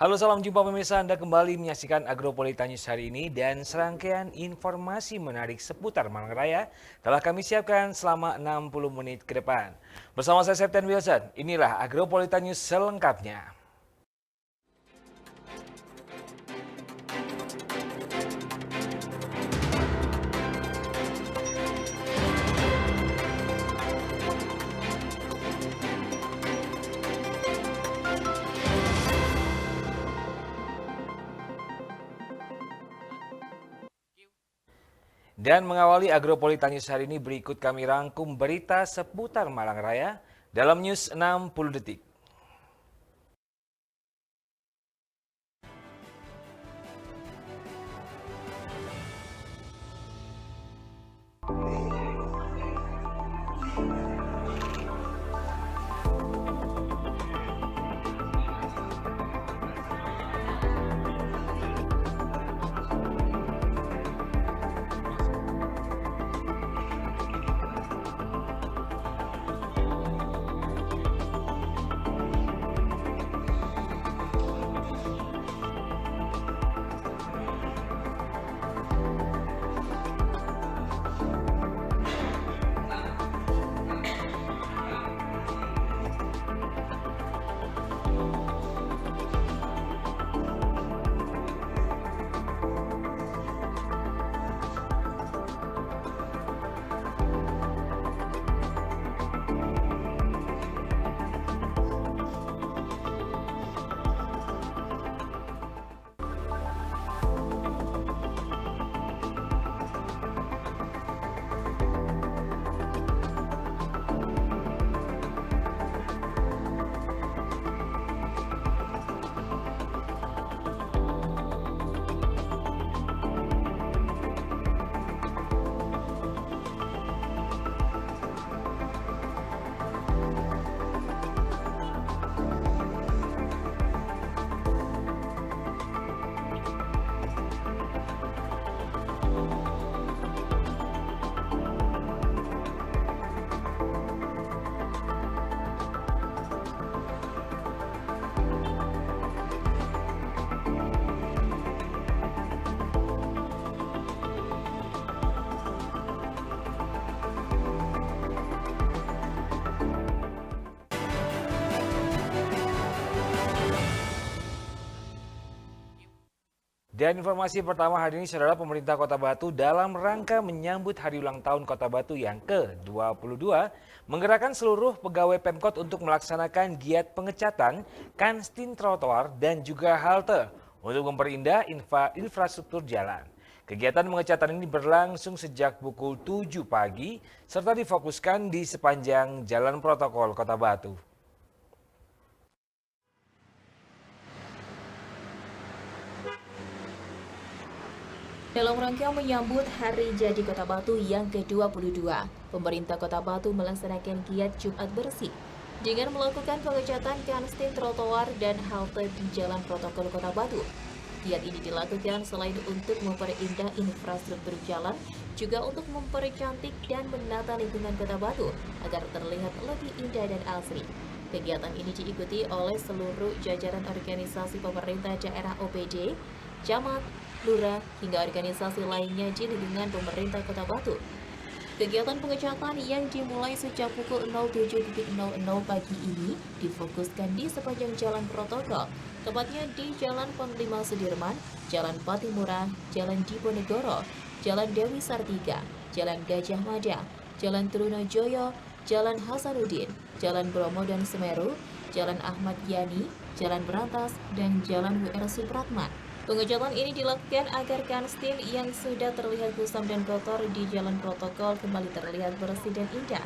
Halo, salam jumpa pemirsa. Anda kembali menyaksikan Agropolitan News hari ini dan serangkaian informasi menarik seputar Malang Raya telah kami siapkan selama 60 menit ke depan. Bersama saya Septian Wilson, inilah Agropolitan News selengkapnya. Dan mengawali Agropolitan News hari ini berikut kami rangkum berita seputar Malang Raya dalam News 60 detik. Dan informasi pertama hari ini, saudara, pemerintah Kota Batu dalam rangka menyambut hari ulang tahun Kota Batu yang ke-22 menggerakkan seluruh pegawai Pemkot untuk melaksanakan giat pengecatan, kanstin trotoar dan juga halte untuk memperindah infrastruktur jalan. Kegiatan pengecatan ini berlangsung sejak pukul 7 pagi serta difokuskan di sepanjang jalan protokol Kota Batu. Dalam rangka menyambut Hari Jadi Kota Batu yang ke-22, pemerintah Kota Batu melaksanakan giat Jumat Bersih dengan melakukan pengecatan kanstin trotoar dan halte di Jalan Protokol Kota Batu. Giat ini dilakukan selain untuk memperindah infrastruktur jalan, juga untuk mempercantik dan menata lingkungan Kota Batu agar terlihat lebih indah dan asri. Kegiatan ini diikuti oleh seluruh jajaran organisasi pemerintah daerah OPD, camat, lurah, hingga organisasi lainnya di lingkungan pemerintah Kota Batu. Kegiatan pengecatan yang dimulai sejak pukul 07.00 pagi ini difokuskan di sepanjang jalan protokol, tepatnya di Jalan Panglima Sudirman, Jalan Patimura, Jalan Diponegoro, Jalan Dewi Sartika, Jalan Gajah Mada, Jalan Trunojoyo, Jalan Hasanuddin, Jalan Bromo dan Semeru, Jalan Ahmad Yani, Jalan Berantas, dan Jalan WR Supratman. Pengecatan ini dilakukan agar kanstin yang sudah terlihat kusam dan kotor di jalan protokol kembali terlihat bersih dan indah,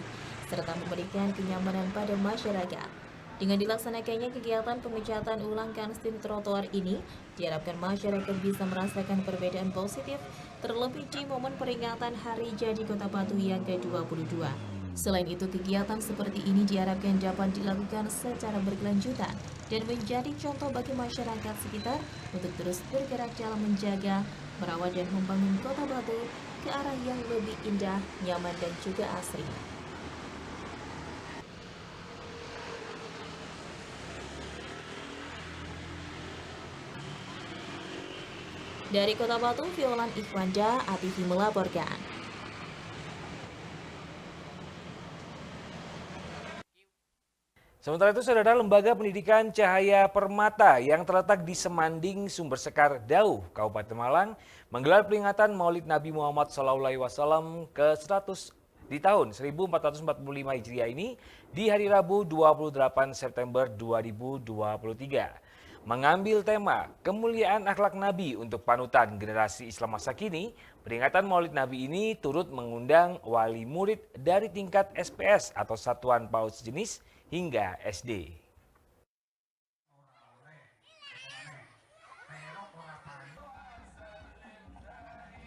serta memberikan kenyamanan pada masyarakat. Dengan dilaksanakannya kegiatan pengecatan ulang kanstin trotoar ini, diharapkan masyarakat bisa merasakan perbedaan positif, terlebih di momen peringatan Hari Jadi Kota Batu yang ke-22. Selain itu, kegiatan seperti ini diharapkan dapat dilakukan secara berkelanjutan dan menjadi contoh bagi masyarakat sekitar untuk terus bergerak dalam menjaga, merawat dan membangun Kota Batu ke arah yang lebih indah, nyaman dan juga asri. Dari Kota Batu, Violan Ikhwanda, ATV melaporkan. Sementara itu, Saudara, Lembaga Pendidikan Cahaya Permata yang terletak di Semanding, Sumber Sekar, Dauh, Kabupaten Malang, menggelar peringatan Maulid Nabi Muhammad SAW ke-100 di tahun 1445 Hijriah ini di hari Rabu 28 September 2023. Mengambil tema kemuliaan akhlak Nabi untuk panutan generasi Islam masa kini, peringatan Maulid Nabi ini turut mengundang wali murid dari tingkat SPS atau Satuan PAUD sejenis hingga SD.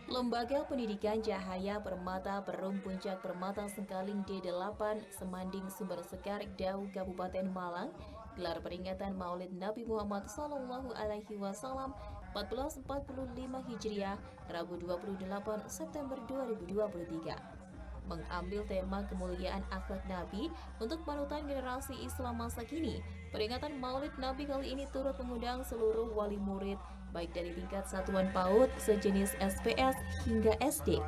Lembaga Pendidikan Cahaya Permata Perum Puncak Permata Sengkaling D8 Semanding Sumber Sekar Dauh Kabupaten Malang gelar peringatan Maulid Nabi Muhammad SAW 1445 Hijriah Rabu 28 September 2023. Mengambil tema kemuliaan akhlak Nabi untuk panutan generasi Islam masa kini. Peringatan Maulid Nabi kali ini turut mengundang seluruh wali murid, baik dari tingkat satuan PAUD sejenis SPS hingga SD.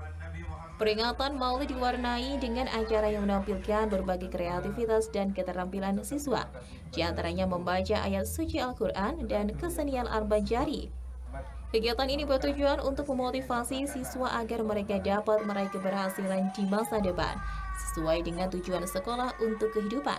Peringatan Maulid diwarnai dengan acara yang menampilkan berbagai kreativitas dan keterampilan siswa, di antaranya membaca ayat suci Al-Quran dan kesenian Al-Banjari. Kegiatan ini bertujuan untuk memotivasi siswa agar mereka dapat meraih keberhasilan di masa depan, sesuai dengan tujuan sekolah untuk kehidupan.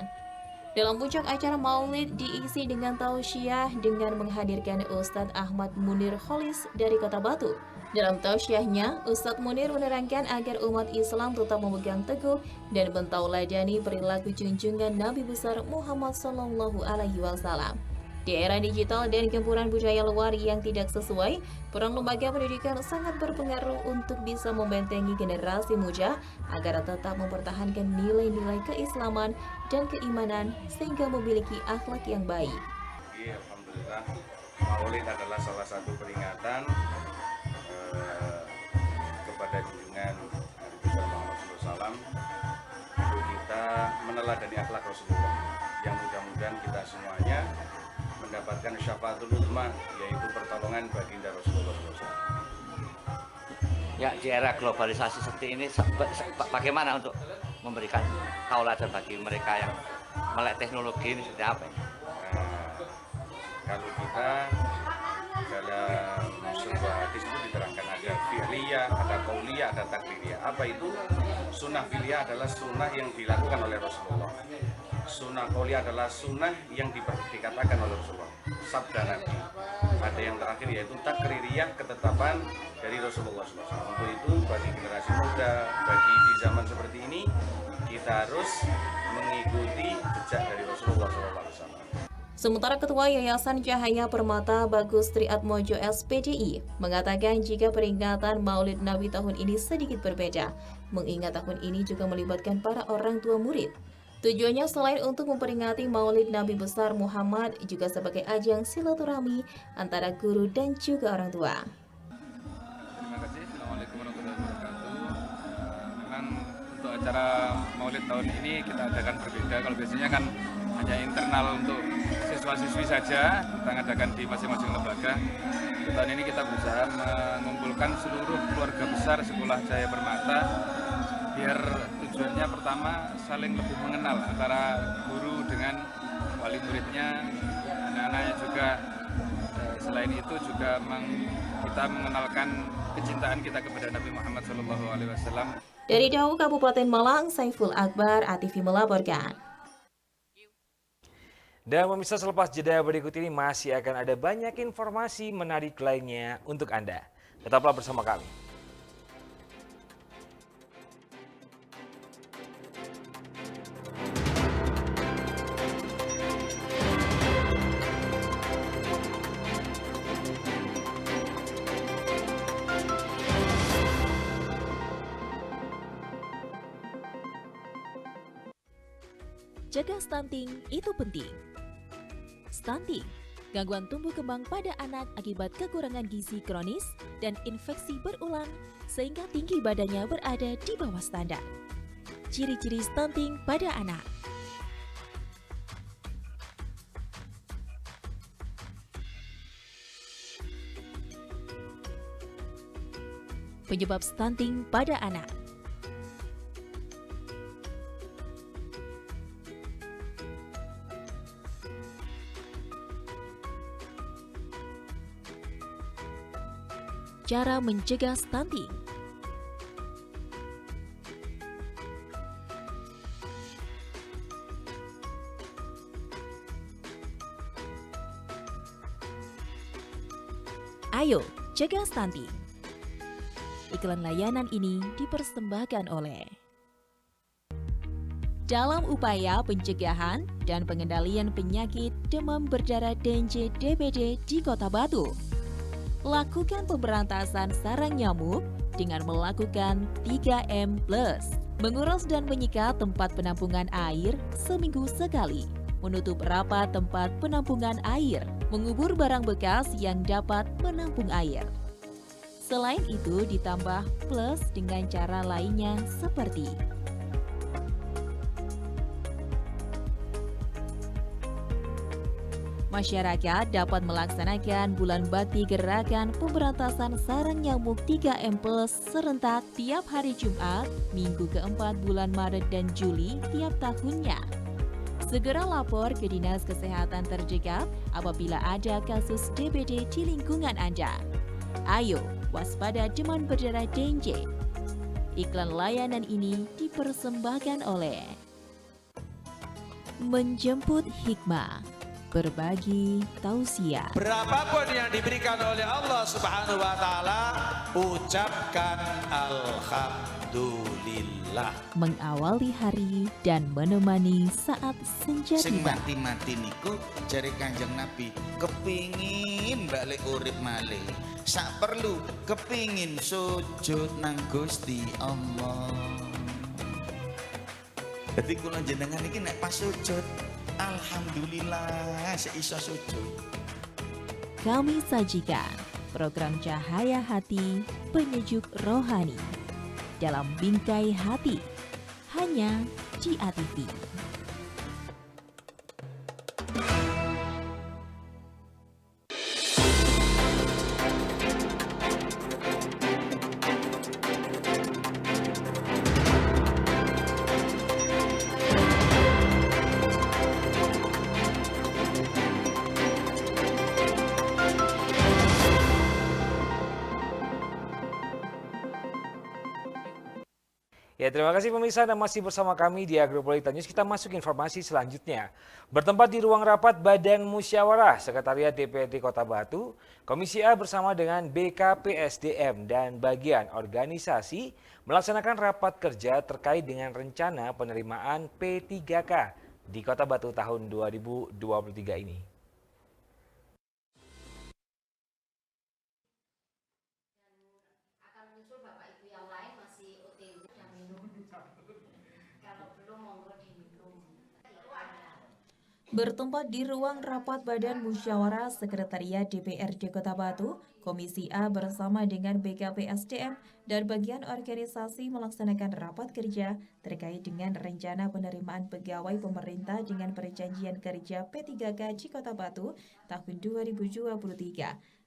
Dalam puncak acara Maulid diisi dengan tausiah dengan menghadirkan Ustadz Ahmad Munir Kholis dari Kota Batu. Dalam tausiahnya, Ustadz Munir menerangkan agar umat Islam tetap memegang teguh dan mentauladani perilaku junjungan Nabi besar Muhammad SAW. Di era digital dan gempuran budaya luar yang tidak sesuai, peran lembaga pendidikan sangat berpengaruh untuk bisa membentengi generasi muda agar tetap mempertahankan nilai-nilai keislaman dan keimanan sehingga memiliki akhlak yang baik. Alhamdulillah, Maulid adalah salah satu peringatan kepada junjungan Nabi besar Muhammad SAW untuk kita meneladani akhlak Rasulullah, yang mudah-mudahan kita semuanya mendapatkan syafaatul uzma, yaitu pertolongan baginda Rasulullah SAW. Ya, di era globalisasi seperti ini, bagaimana untuk memberikan tauladan bagi mereka yang melek teknologi ini seperti apa? Kalau kita dalam sebuah hadis itu diterangkan ada fi'liyah, ada qauliyah, ada takririah. Apa itu? Sunnah fi'liyah adalah sunnah yang dilakukan oleh Rasulullah. Sunnah qauliyah adalah sunnah yang dikatakan oleh Rasulullah, sabda Nabi. Ada yang terakhir yaitu takririyah, ketetapan dari Rasulullah SAW. Untuk itu bagi generasi muda, bagi di zaman seperti ini, kita harus mengikuti jejak dari Rasulullah SAW. Sementara Ketua Yayasan Cahaya Permata Bagus Triatmojo SPDI mengatakan jika peringatan Maulid Nabi tahun ini sedikit berbeda, mengingat tahun ini juga melibatkan para orang tua murid. Tujuannya selain untuk memperingati Maulid Nabi besar Muhammad, juga sebagai ajang silaturahmi antara guru dan juga orang tua. Terima kasih. Assalamualaikum warahmatullahi wabarakatuh. Memang untuk acara Maulid tahun ini kita adakan berbeda. Kalau biasanya kan hanya internal untuk siswa-siswi saja, kita adakan di masing-masing lembaga. Tahun ini kita berusaha mengumpulkan seluruh keluarga besar Sekolah Cahaya Permata, biar tujuannya pertama saling lebih mengenal antara guru dengan wali muridnya, anak-anaknya juga. Selain itu juga kita mengenalkan kecintaan kita kepada Nabi Muhammad SAW. Dari Dauh Kabupaten Malang, Saiful Akbar, ATV melaporkan. Dan pemirsa, selepas jeda berikut ini masih akan ada banyak informasi menarik lainnya untuk Anda. Tetaplah bersama kami. Jaga stunting itu penting. Stunting, gangguan tumbuh kembang pada anak akibat kekurangan gizi kronis dan infeksi berulang sehingga tinggi badannya berada di bawah standar. Ciri-ciri stunting pada anak. penyebab stunting pada anak. Cara mencegah stunting. Ayo, cegah stunting. Iklan layanan ini dipersembahkan oleh dalam upaya pencegahan dan pengendalian penyakit demam berdarah DNJ DBD di Kota Batu. Lakukan pemberantasan sarang nyamuk dengan melakukan 3M+. Menguras dan menyikat tempat penampungan air seminggu sekali. Menutup rapat tempat penampungan air. Mengubur barang bekas yang dapat menampung air. Selain itu ditambah plus dengan cara lainnya seperti masyarakat dapat melaksanakan bulan bakti gerakan pemberantasan sarang nyamuk 3M+ serentak tiap hari Jumat, minggu keempat bulan Maret dan Juli tiap tahunnya. Segera lapor ke Dinas Kesehatan terdekat apabila ada kasus DBD di lingkungan Anda. Ayo, waspada demam berdarah DNJ. Iklan layanan ini dipersembahkan oleh Menjemput Hikmah, berbagi tausiah. Berapapun yang diberikan oleh Allah Subhanahu wa taala, ucapkan alhamdulillah. Mengawali hari dan menemani saat senja Sing tiba. mati-mati niku jare Kanjeng Nabi kepingin balik urip malih. Sak perlu kepingin sujud nang Gusti Allah. Jadi kula jenengan iki nek pas sujud, alhamdulillah seiso sujud. Kami sajikan program Cahaya Hati Penyejuk Rohani dalam Bingkai Hati, hanya di ATV. Ya, terima kasih pemirsa dan masih bersama kami di Agropolitan News. Kita masuk informasi selanjutnya. Bertempat di ruang rapat Badan Musyawarah Sekretariat DPRD Kota Batu, Komisi A bersama dengan BKPSDM dan bagian organisasi melaksanakan rapat kerja terkait dengan rencana penerimaan P3K di Kota Batu tahun 2023 ini. Bertempat di ruang rapat Badan Musyawarah Sekretariat DPRD Kota Batu, Komisi A bersama dengan BKPSDM dan bagian organisasi melaksanakan rapat kerja terkait dengan rencana penerimaan pegawai pemerintah dengan perjanjian kerja P3K di Kota Batu tahun 2023.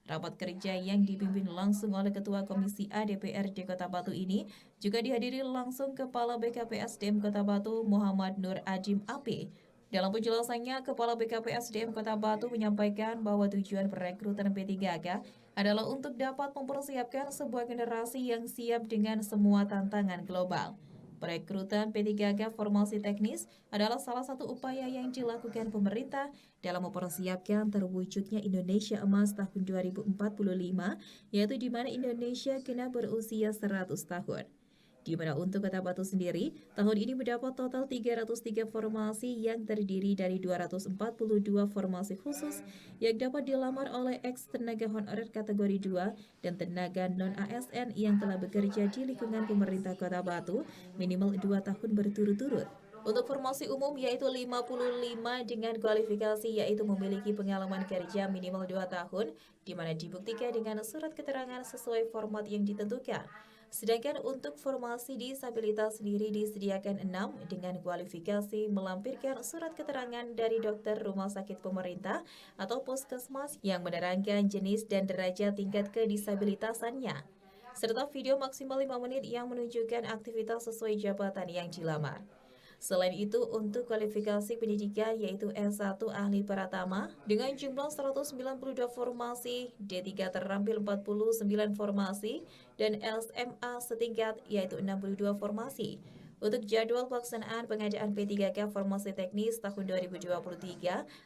Rapat kerja yang dipimpin langsung oleh Ketua Komisi A DPRD Kota Batu ini juga dihadiri langsung Kepala BKPSDM Kota Batu Muhammad Nur Ajim AP. Dalam penjelasannya, Kepala BKPSDM Kota Batu menyampaikan bahwa tujuan perekrutan P3K adalah untuk dapat mempersiapkan sebuah generasi yang siap dengan semua tantangan global. Perekrutan P3K formasi teknis adalah salah satu upaya yang dilakukan pemerintah dalam mempersiapkan terwujudnya Indonesia Emas tahun 2045, yaitu di mana Indonesia kena berusia 100 tahun. Di mana untuk Kota Batu sendiri, tahun ini mendapat total 303 formasi yang terdiri dari 242 formasi khusus yang dapat dilamar oleh ex-tenaga honorer kategori 2 dan tenaga non-ASN yang telah bekerja di lingkungan pemerintah Kota Batu minimal 2 tahun berturut-turut. Untuk formasi umum yaitu 55 dengan kualifikasi yaitu memiliki pengalaman kerja minimal 2 tahun, di mana dibuktikan dengan surat keterangan sesuai format yang ditentukan. Sedangkan untuk formasi disabilitas sendiri disediakan 6 dengan kualifikasi melampirkan surat keterangan dari dokter rumah sakit pemerintah atau puskesmas yang menerangkan jenis dan derajat tingkat kedisabilitasannya. serta video maksimal 5 menit yang menunjukkan aktivitas sesuai jabatan yang dilamar. Selain itu, untuk kualifikasi pendidikan yaitu S1 Ahli Pratama dengan jumlah 192 formasi, D3 terampil 49 formasi, dan SMA setingkat yaitu 62 formasi. Untuk jadwal pelaksanaan pengadaan P3K Formasi Teknis tahun 2023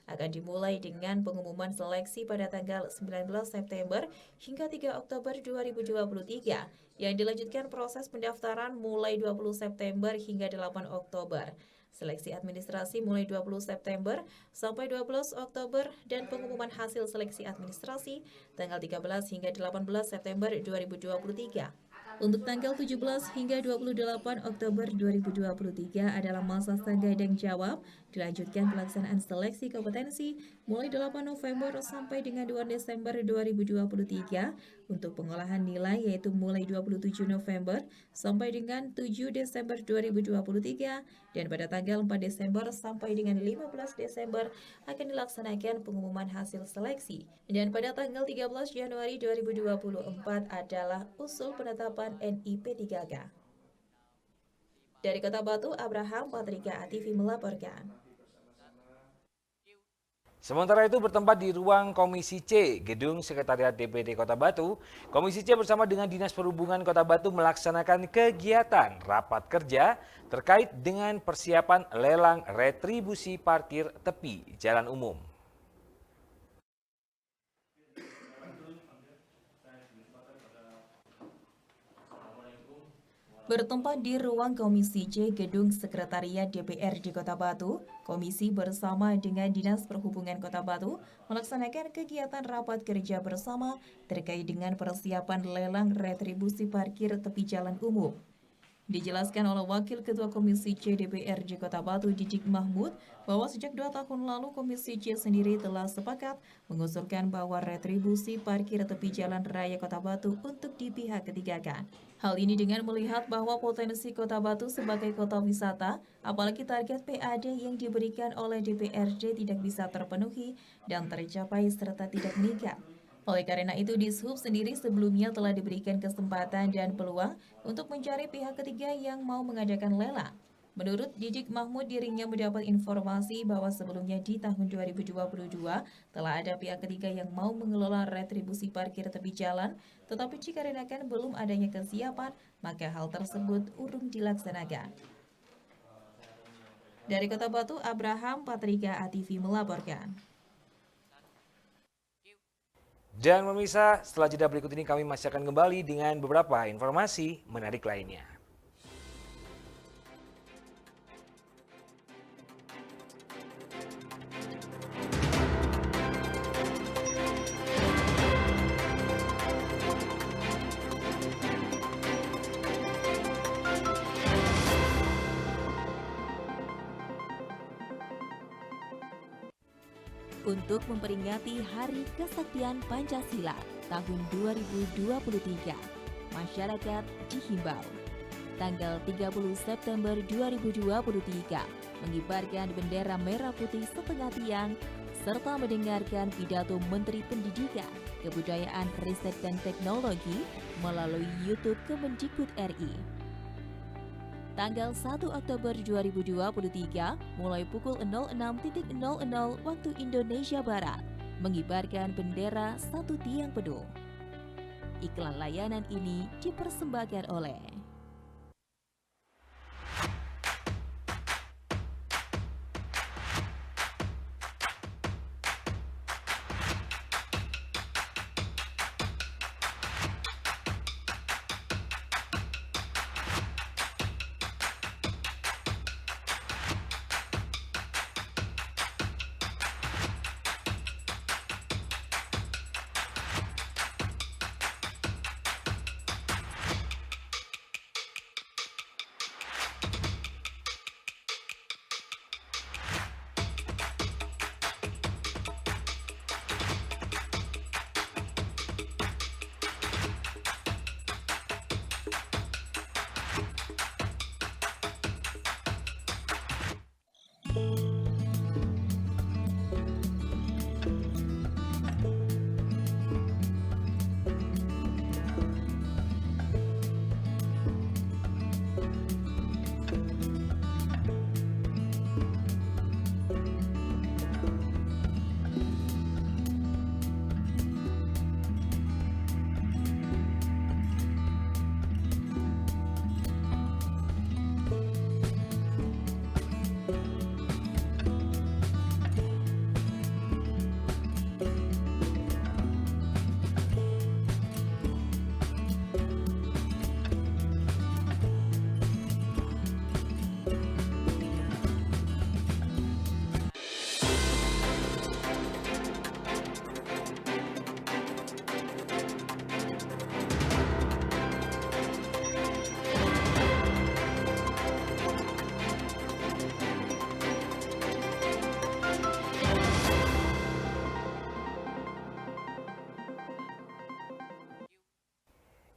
akan dimulai dengan pengumuman seleksi pada tanggal 19 September hingga 3 Oktober 2023 yang dilanjutkan proses pendaftaran mulai 20 September hingga 8 Oktober. Seleksi administrasi mulai 20 September sampai 12 Oktober dan pengumuman hasil seleksi administrasi tanggal 13 hingga 18 September 2023. Untuk tanggal 17 hingga 28 Oktober 2023 adalah masa tangga dan jawab, dilanjutkan pelaksanaan seleksi kompetensi mulai 8 November sampai dengan 2 Desember 2023 untuk pengolahan nilai yaitu mulai 27 November sampai dengan 7 Desember 2023 dan pada tanggal 4 Desember sampai dengan 15 Desember akan dilaksanakan pengumuman hasil seleksi dan pada tanggal 13 Januari 2024 adalah usul penetapan NIP3K. Dari Kota Batu, Abraham Patrika ATV melaporkan. Sementara itu bertempat di ruang Komisi C, Gedung Sekretariat DPD Kota Batu, Komisi C bersama dengan Dinas Perhubungan Kota Batu melaksanakan kegiatan rapat kerja terkait dengan persiapan lelang retribusi parkir tepi jalan umum. Bertempat di ruang Komisi C Gedung Sekretariat DPR di Kota Batu, Komisi bersama dengan Dinas Perhubungan Kota Batu melaksanakan kegiatan rapat kerja bersama terkait dengan persiapan lelang retribusi parkir tepi jalan umum. Dijelaskan oleh Wakil Ketua Komisi C DPR di Kota Batu, Didik Mahmud, bahwa sejak 2 tahun lalu Komisi C sendiri telah sepakat mengusulkan bahwa retribusi parkir tepi jalan raya Kota Batu untuk di pihak ketigakan. Hal ini dengan melihat bahwa potensi Kota Batu sebagai kota wisata, apalagi target PAD yang diberikan oleh DPRD tidak bisa terpenuhi dan tercapai serta tidak meningkat. Oleh karena itu, Dishub sendiri sebelumnya telah diberikan kesempatan dan peluang untuk mencari pihak ketiga yang mau mengadakan lelang. Menurut Didik Mahmud, dirinya mendapat informasi bahwa sebelumnya di tahun 2022 telah ada pihak ketiga yang mau mengelola retribusi parkir tepi jalan, tetapi dikarenakan belum adanya kesiapan, maka hal tersebut urung dilaksanakan. Dari Kota Batu, Abraham Patrika ATV melaporkan. Dan pemirsa, setelah jeda berikut ini kami masih akan kembali dengan beberapa informasi menarik lainnya. Untuk memperingati Hari Kesaktian Pancasila tahun 2023, masyarakat dihimbau tanggal 30 September 2023 mengibarkan bendera merah putih setengah tiang serta mendengarkan pidato Menteri Pendidikan, Kebudayaan, Riset dan Teknologi melalui YouTube Kemendikbud RI. Tanggal 1 Oktober 2023 mulai pukul 06.00 waktu Indonesia Barat mengibarkan bendera satu tiang penuh. Iklan layanan ini dipersembahkan oleh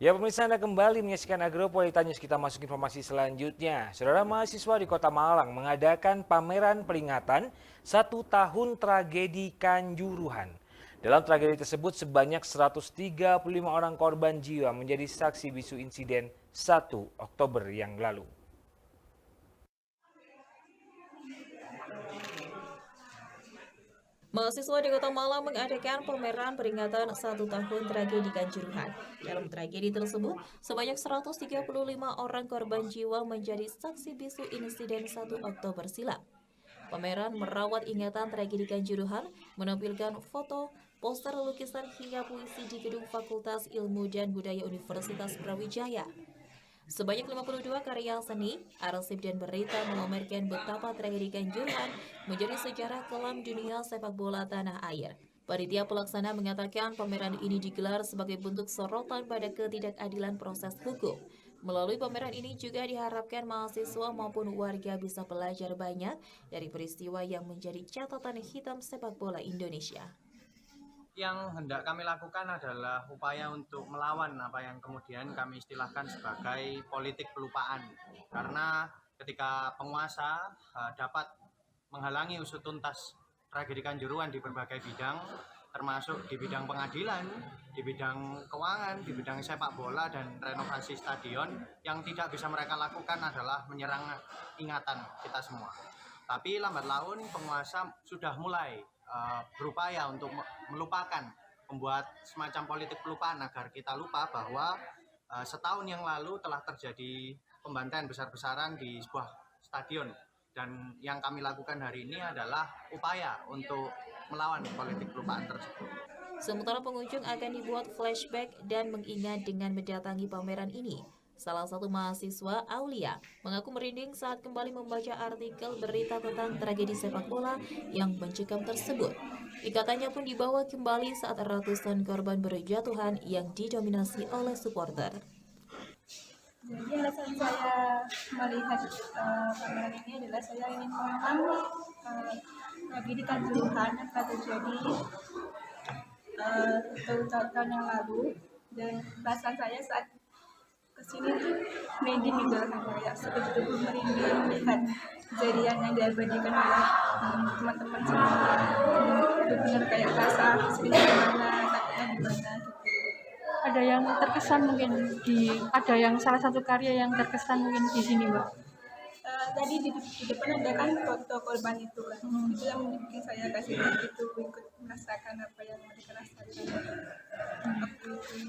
Ya pemirsa, Anda kembali menyaksikan Agropolitan News. Kita masuk informasi selanjutnya. Saudara, mahasiswa di Kota Malang mengadakan pameran peringatan 1 tahun tragedi Kanjuruhan. Dalam tragedi tersebut sebanyak 135 orang korban jiwa menjadi saksi bisu insiden 1 Oktober yang lalu. Mahasiswa di Kota Malang mengadakan pameran peringatan 1 tahun tragedi Kanjuruhan. Dalam tragedi tersebut, sebanyak 135 orang korban jiwa menjadi saksi bisu insiden 1 Oktober silam. Pameran merawat ingatan tragedi Kanjuruhan, menampilkan foto, poster, lukisan hingga puisi di gedung Fakultas Ilmu dan Budaya Universitas Brawijaya. Sebanyak 52 karya seni, arsip dan berita memamerkan betapa tragedi Kanjuruhan menjadi sejarah kelam dunia sepak bola tanah air. Panitia pelaksana mengatakan pameran ini digelar sebagai bentuk sorotan pada ketidakadilan proses hukum. Melalui pameran ini juga diharapkan mahasiswa maupun warga bisa belajar banyak dari peristiwa yang menjadi catatan hitam sepak bola Indonesia. Yang hendak kami lakukan adalah upaya untuk melawan apa yang kemudian kami istilahkan sebagai politik pelupaan. Karena ketika penguasa dapat menghalangi usut tuntas tragedi Kanjuruhan di berbagai bidang, termasuk di bidang pengadilan, di bidang keuangan, di bidang sepak bola dan renovasi stadion, yang tidak bisa mereka lakukan adalah menyerang ingatan kita semua. Tapi lambat laun penguasa sudah mulai berupaya untuk melupakan, membuat semacam politik pelupaan agar kita lupa bahwa setahun yang lalu telah terjadi pembantaian besar-besaran di sebuah stadion, dan yang kami lakukan hari ini adalah upaya untuk melawan politik pelupaan tersebut. Sementara pengunjung akan dibuat flashback dan mengingat dengan mendatangi pameran ini. Salah satu mahasiswa, Aulia, mengaku merinding saat kembali membaca artikel berita tentang tragedi sepak bola yang mencekam tersebut. Ikatannya pun dibawa kembali saat ratusan korban berjatuhan yang didominasi oleh supporter. Jadi alasan saya melihat pameran ini adalah saya ingin mengenang tragedi Kanjuruhan yang telah terjadi tahun yang lalu, dan perasaan saya saat kesini tuh merinding gitu, kayak betul-betul merinding melihat kejadian yang diabadikan oleh teman-teman semua. Benar-benar kayak rasa sedih gimana, takutnya gimana gitu. Ada yang terkesan mungkin ada yang salah satu karya yang terkesan mungkin di sini, Mbak? Tadi di depan ada kan foto korban itu kan, itu yang mungkin saya kasih lihat itu, ikut merasakan apa yang mereka rasakan waktu itu.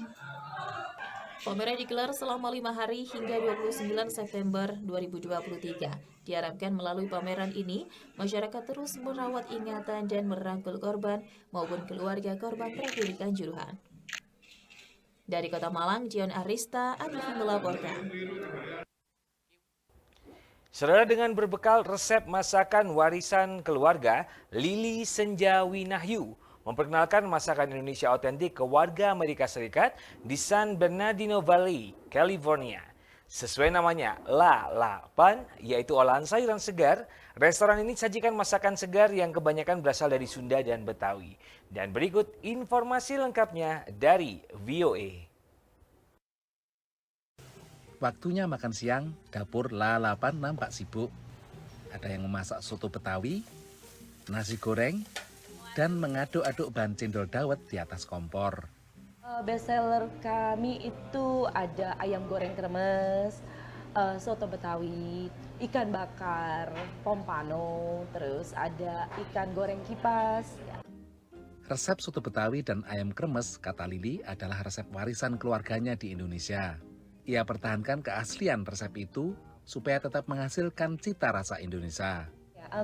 Pameran digelar selama 5 hari hingga 29 September 2023. Diharapkan melalui pameran ini, masyarakat terus merawat ingatan dan merangkul korban maupun keluarga korban tragedi Kanjuruhan. Dari Kota Malang, Jion Arista, ATV melaporkan. Saudara, dengan berbekal resep masakan warisan keluarga, Lili Senjawinahyu memperkenalkan masakan Indonesia otentik ke warga Amerika Serikat di San Bernardino Valley, California. Sesuai namanya, La Lapan, yaitu olahan sayuran segar, restoran ini sajikan masakan segar yang kebanyakan berasal dari Sunda dan Betawi. Dan berikut informasi lengkapnya dari VOA. Waktunya makan siang, dapur Lalapan nampak sibuk. Ada yang memasak soto Betawi, nasi goreng, dan mengaduk-aduk bahan cendol dawet di atas kompor. Best seller kami itu ada ayam goreng kremes, soto Betawi, ikan bakar, pompano, terus ada ikan goreng kipas. Resep soto Betawi dan ayam kremes, kata Lili, adalah resep warisan keluarganya di Indonesia. Ia pertahankan keaslian resep itu supaya tetap menghasilkan cita rasa Indonesia.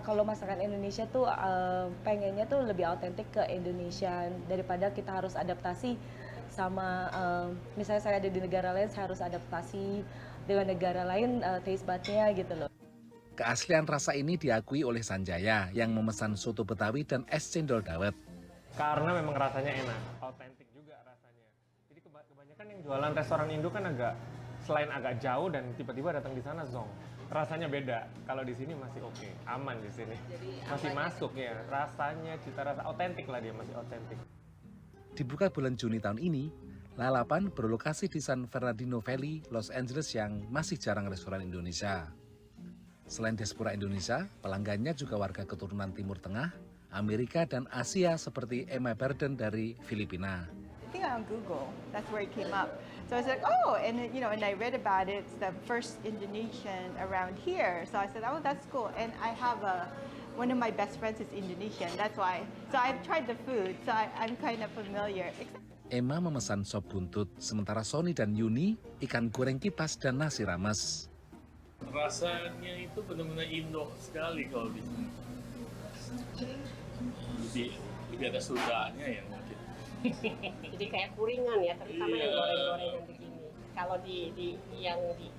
Kalau masakan Indonesia tuh pengennya tuh lebih autentik ke Indonesia daripada kita harus adaptasi sama misalnya saya ada di negara lain, saya harus adaptasi dengan negara lain taste budnya gitu loh. Keaslian rasa ini diakui oleh Sanjaya yang memesan soto Betawi dan es cendol dawet. Karena memang rasanya enak, autentik juga rasanya. Jadi kebanyakan yang jualan restoran Indo kan selain agak jauh dan tiba-tiba datang di sana zong. Rasanya beda. Kalau di sini masih oke, aman di sini. Masih masuk ya, rasanya cita rasa autentik lah, dia masih autentik. Dibuka bulan Juni tahun ini, Lalapan berlokasi di San Bernardino Valley, Los Angeles yang masih jarang restoran Indonesia. Selain diaspora Indonesia, pelanggannya juga warga keturunan Timur Tengah, Amerika, dan Asia seperti Emma Burden dari Filipina. I think on Google, that's where it came up. So I was like, oh, and and I read about it. It's the first Indonesian around here. So I said, oh, that's cool. And I have one of my best friends is Indonesian. That's why. So I've tried the food, so I'm kind of familiar. Emma memesan sop buntut, sementara Sony dan Yuni ikan goreng kipas dan nasi rames. Rasanya itu benar-benar Indo sekali kalau di sini. Lebih ada sudahnya ya mungkin. Jadi kayak kuringan ya, terutama yang goreng-gorengan begini. Kalau di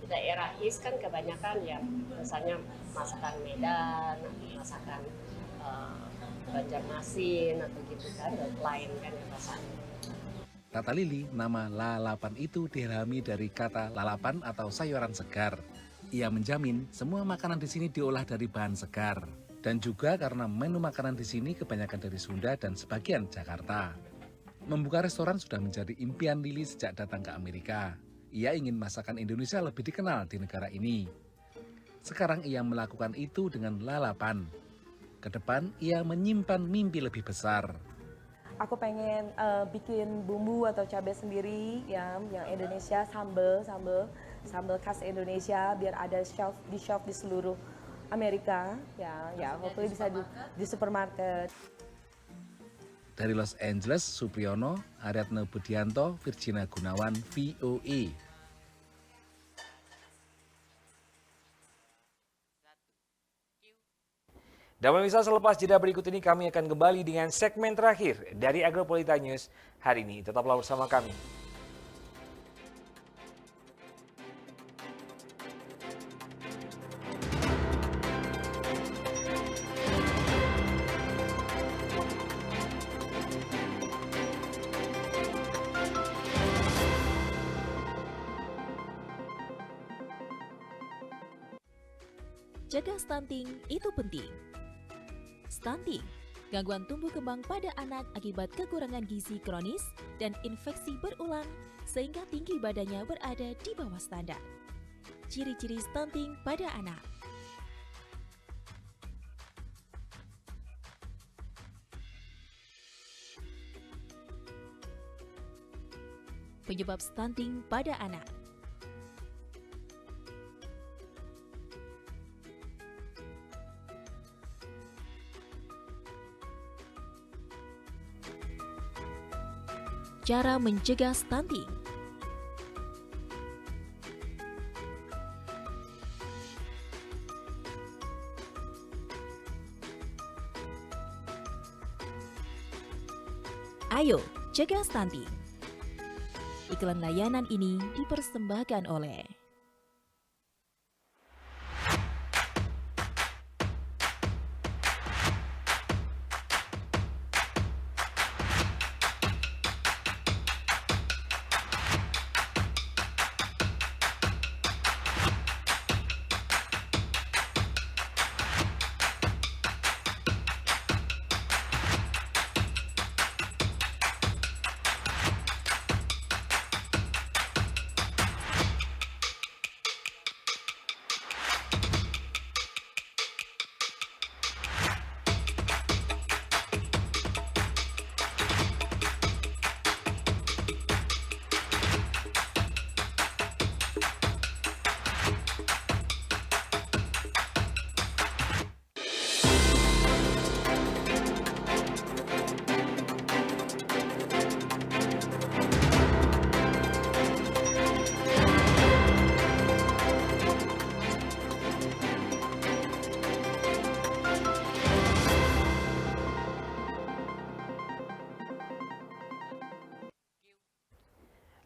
daerah East kan kebanyakan ya misalnya masakan Medan, masakan Banjarmasin atau gitu kan, dan lain kan ya rasanya. Kata Lili, nama lalapan itu diilhami dari kata lalapan atau sayuran segar. Ia menjamin semua makanan di sini diolah dari bahan segar. Dan juga karena menu makanan di sini kebanyakan dari Sunda dan sebagian Jakarta. Membuka restoran sudah menjadi impian Lili sejak datang ke Amerika. Ia ingin masakan Indonesia lebih dikenal di negara ini. Sekarang ia melakukan itu dengan lalapan. Kedepan ia menyimpan mimpi lebih besar. Aku pengen bikin bumbu atau cabai sendiri yang Indonesia, sambal khas Indonesia biar ada di shelf di seluruh Amerika, ya hopefully bisa di supermarket. Dari Los Angeles, Supriyono, Aryatno Budianto, Virginia Gunawan, VOA. Dan pemirsa, selepas jeda berikut ini kami akan kembali dengan segmen terakhir dari Agropolita News hari ini. Tetaplah bersama kami. Jaga stunting itu penting. Stunting, gangguan tumbuh kembang pada anak akibat kekurangan gizi kronis dan infeksi berulang sehingga tinggi badannya berada di bawah standar. Ciri-ciri stunting pada anak. Penyebab stunting pada anak. Cara mencegah stunting. Ayo, cegah stunting. Iklan layanan ini dipersembahkan oleh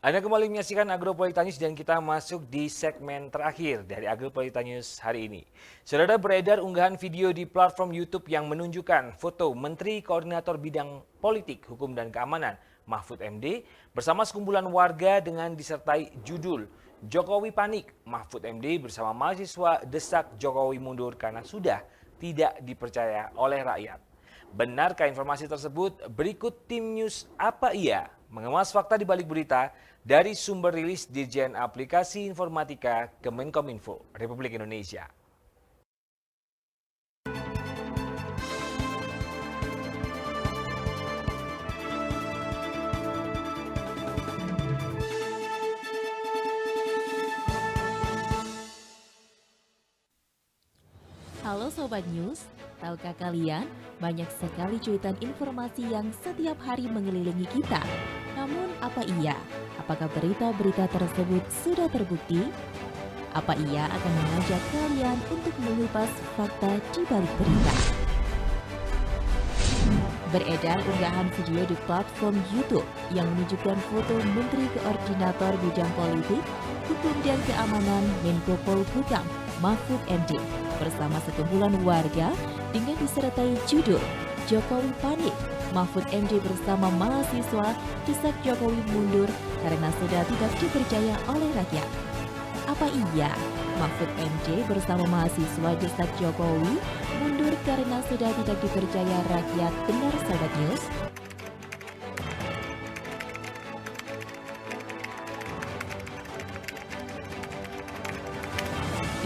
Anda kembali menyaksikan Agropolita News dan kita masuk di segmen terakhir dari Agropolita News hari ini. Saudara, beredar unggahan video di platform YouTube yang menunjukkan foto Menteri Koordinator Bidang Politik, Hukum dan Keamanan Mahfud MD bersama sekumpulan warga dengan disertai judul Jokowi Panik, Mahfud MD bersama mahasiswa desak Jokowi mundur karena sudah tidak dipercaya oleh rakyat. Benarkah informasi tersebut? Berikut tim news Apa Iya mengemas fakta di balik berita dari sumber rilis Dirjen Aplikasi Informatika Kemenkominfo Republik Indonesia. Halo Sobat News, tahukah kalian banyak sekali cuitan informasi yang setiap hari mengelilingi kita. Namun apa iya? Apakah berita-berita tersebut sudah terbukti? Apa ia akan mengajak kalian untuk mengupas fakta di balik berita? Beredar unggahan video di platform YouTube yang menunjukkan foto Menteri Koordinator Bidang Politik, Hukum dan Keamanan Menko Polhukam Mahfud MD bersama sekumpulan warga dengan disertai judul Jokowi Panik, Mahfud MD bersama mahasiswa desak Jokowi mundur karena sudah tidak dipercaya oleh rakyat. Apa iya Mahfud MD bersama mahasiswa desak Jokowi mundur karena sudah tidak dipercaya rakyat? Benar Sobat News?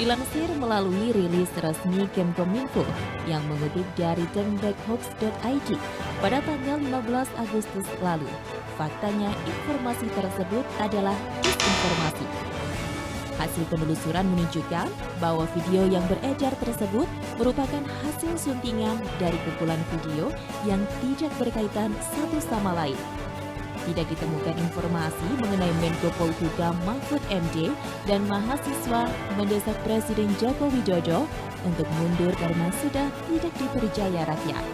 Dilansir melalui rilis resmi Kemenkominfo yang mengutip dari turnbackhoax.id pada tanggal 15 Agustus lalu, faktanya informasi tersebut adalah disinformasi. Hasil penelusuran menunjukkan bahwa video yang beredar tersebut merupakan hasil suntingan dari kumpulan video yang tidak berkaitan satu sama lain. Tidak ditemukan informasi mengenai Menko Polhukam Mahfud MD dan mahasiswa mendesak Presiden Joko Widodo untuk mundur karena sudah tidak dipercaya rakyat.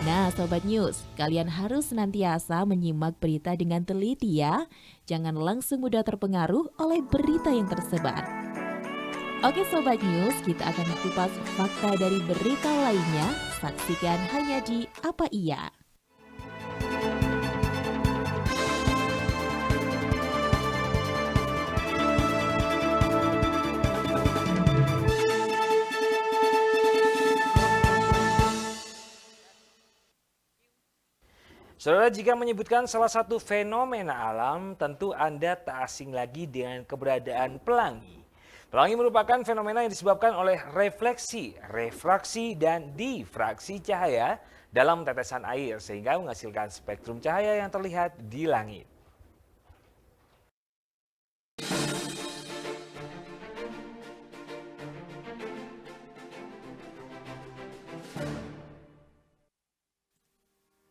Nah Sobat News, kalian harus senantiasa menyimak berita dengan teliti ya. Jangan langsung mudah terpengaruh oleh berita yang tersebar. Oke Sobat News, kita akan kupas fakta dari berita lainnya. Saksikan hanya di Apa Iya. Saudara, jika menyebutkan salah satu fenomena alam, tentu Anda tak asing lagi dengan keberadaan pelangi. Pelangi merupakan fenomena yang disebabkan oleh refleksi, refraksi, dan difraksi cahaya dalam tetesan air sehingga menghasilkan spektrum cahaya yang terlihat di langit.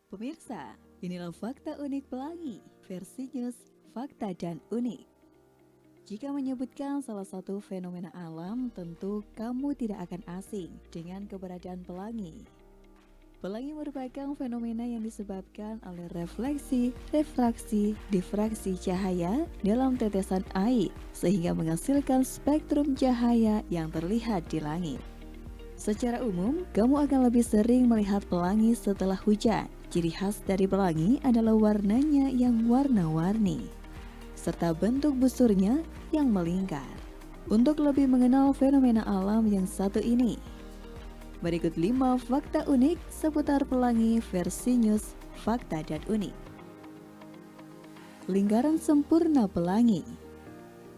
Pemirsa, inilah fakta unik pelangi, versi news, fakta dan unik. Jika menyebutkan salah satu fenomena alam, tentu kamu tidak akan asing dengan keberadaan pelangi. Pelangi merupakan fenomena yang disebabkan oleh refleksi, refraksi, difraksi cahaya dalam tetesan air, sehingga menghasilkan spektrum cahaya yang terlihat di langit. Secara umum, kamu akan lebih sering melihat pelangi setelah hujan. Ciri khas dari pelangi adalah warnanya yang warna-warni, serta bentuk busurnya yang melingkar. Untuk lebih mengenal fenomena alam yang satu ini, berikut 5 fakta unik seputar pelangi versi news, fakta dan unik. Lingkaran sempurna pelangi.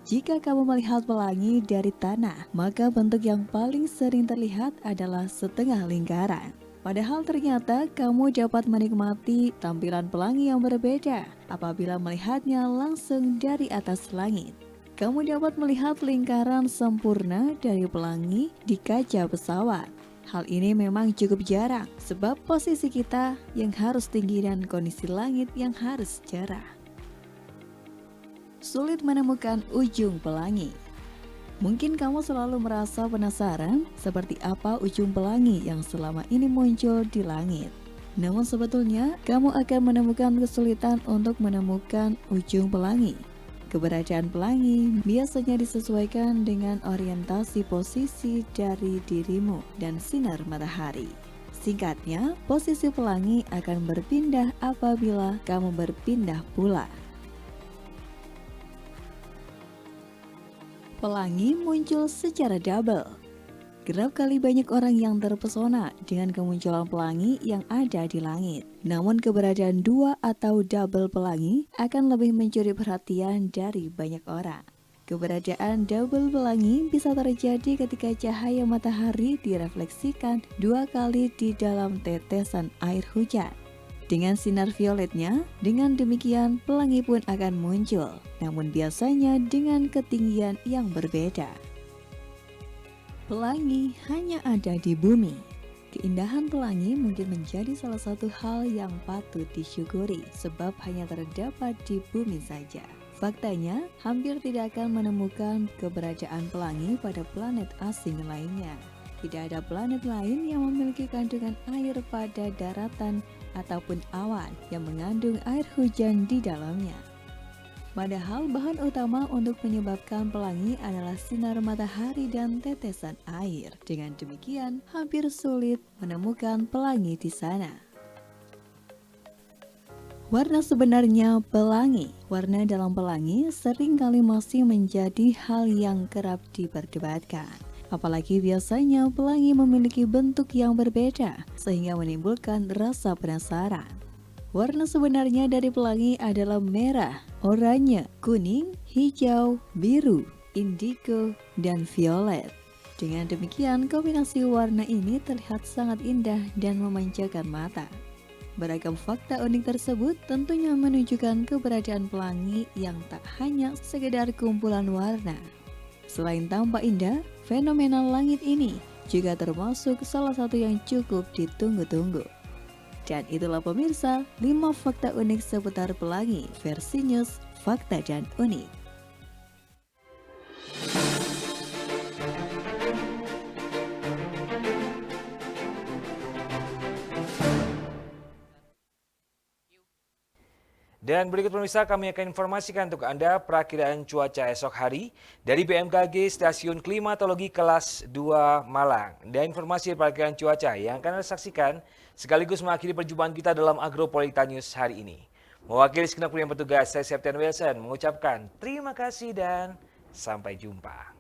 Jika kamu melihat pelangi dari tanah, maka bentuk yang paling sering terlihat adalah setengah lingkaran. Padahal ternyata kamu dapat menikmati tampilan pelangi yang berbeda apabila melihatnya langsung dari atas langit. Kamu dapat melihat lingkaran sempurna dari pelangi di kaca pesawat. Hal ini memang cukup jarang sebab posisi kita yang harus tinggi dan kondisi langit yang harus cerah. Sulit menemukan ujung pelangi. Mungkin kamu selalu merasa penasaran seperti apa ujung pelangi yang selama ini muncul di langit. Namun sebetulnya kamu akan menemukan kesulitan untuk menemukan ujung pelangi. Keberadaan pelangi biasanya disesuaikan dengan orientasi posisi dari dirimu dan sinar matahari. Singkatnya, posisi pelangi akan berpindah apabila kamu berpindah pula. Pelangi muncul secara double. Kerap kali banyak orang yang terpesona dengan kemunculan pelangi yang ada di langit. Namun keberadaan dua atau double pelangi akan lebih mencuri perhatian dari banyak orang. Keberadaan double pelangi bisa terjadi ketika cahaya matahari direfleksikan 2 kali di dalam tetesan air hujan. Dengan sinar violetnya, dengan demikian pelangi pun akan muncul, namun biasanya dengan ketinggian yang berbeda. Pelangi hanya ada di bumi. Keindahan pelangi mungkin menjadi salah satu hal yang patut disyukuri, sebab hanya terdapat di bumi saja. Faktanya, hampir tidak akan menemukan keberadaan pelangi pada planet asing lainnya. Tidak ada planet lain yang memiliki kandungan air pada daratan ataupun awan yang mengandung air hujan di dalamnya. Padahal bahan utama untuk menyebabkan pelangi adalah sinar matahari dan tetesan air. Dengan demikian, hampir sulit menemukan pelangi di sana. Warna sebenarnya pelangi. Warna dalam pelangi seringkali masih menjadi hal yang kerap diperdebatkan. Apalagi biasanya pelangi memiliki bentuk yang berbeda, sehingga menimbulkan rasa penasaran. Warna sebenarnya dari pelangi adalah merah, oranye, kuning, hijau, biru, indigo, dan violet. Dengan demikian, kombinasi warna ini terlihat sangat indah dan memanjakan mata. Beragam fakta unik tersebut tentunya menunjukkan keberadaan pelangi yang tak hanya sekedar kumpulan warna. Selain tampak indah, fenomena langit ini juga termasuk salah satu yang cukup ditunggu-tunggu. Dan itulah pemirsa, 5 fakta unik seputar pelangi versi News Fakta dan Unik. Dan berikut pemirsa kami akan informasikan untuk Anda perakiraan cuaca esok hari dari BMKG Stasiun Klimatologi Kelas 2 Malang. Dan informasi perakiraan cuaca yang akan Anda saksikan sekaligus mengakhiri perjumpaan kita dalam Agropolita News hari ini. Mewakili segenap yang petugas, saya Septian Wilson mengucapkan terima kasih dan sampai jumpa.